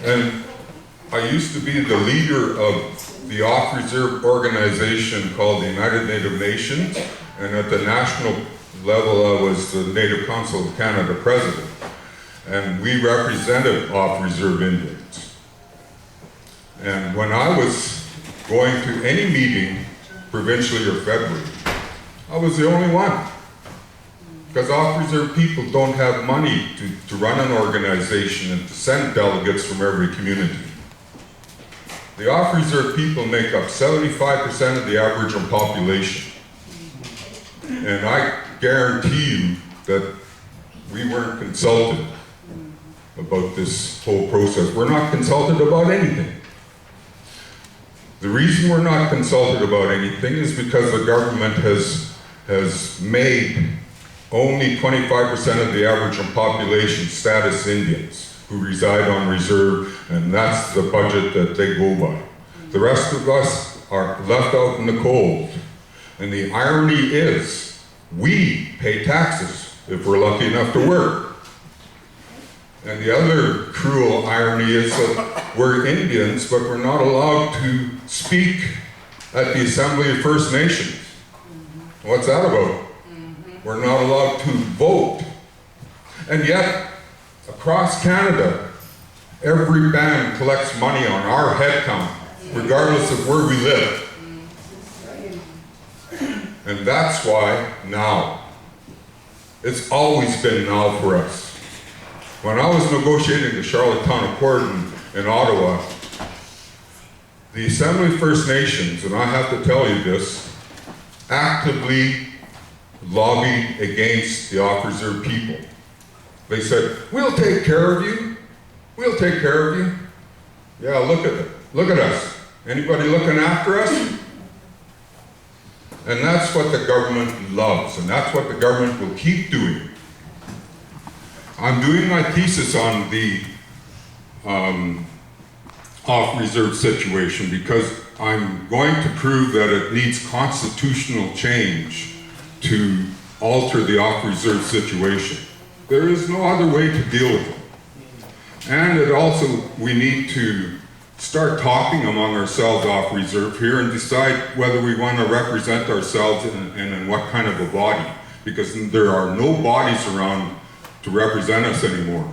And I used to be the leader of the off-reserve organization called the United Native Nations, and at the national level I was the Native Council of Canada president. And we represented off-reserve Indians. And when I was going to any meeting, provincially or federally, I was the only one. Because off-reserve people don't have money to run an organization and to send delegates from every community. The off-reserve people make up 75% of the Aboriginal population. And I guarantee you that we weren't consulted about this whole process. We're not consulted about anything. The reason we're not consulted about anything is because the government has made only 25% of the Aboriginal population status Indians who reside on reserve, and that's the budget that they go by. The rest of us are left out in the cold. And the irony is, we pay taxes if we're lucky enough to work. And the other cruel irony is that we're Indians, but we're not allowed to speak at the Assembly of First Nations. What's that about? We're not allowed to vote. And yet, across Canada, every band collects money on our head count, regardless of where we live. And that's why now. It's always been now for us. When I was negotiating the Charlottetown Accord in Ottawa, the Assembly of First Nations, and I have to tell you this, actively lobbied against the off-reserve people. They said, we'll take care of you. We'll take care of you. Yeah, look at it. Look at us. Anybody looking after us? And that's what the government loves, and that's what the government will keep doing. I'm doing my thesis on the off-reserve situation because I'm going to prove that it needs constitutional change to alter the off-reserve situation. There is no other way to deal with it. And it also, we need to start talking among ourselves off-reserve here and decide whether we want to represent ourselves and in what kind of a body, because there are no bodies around to represent us anymore.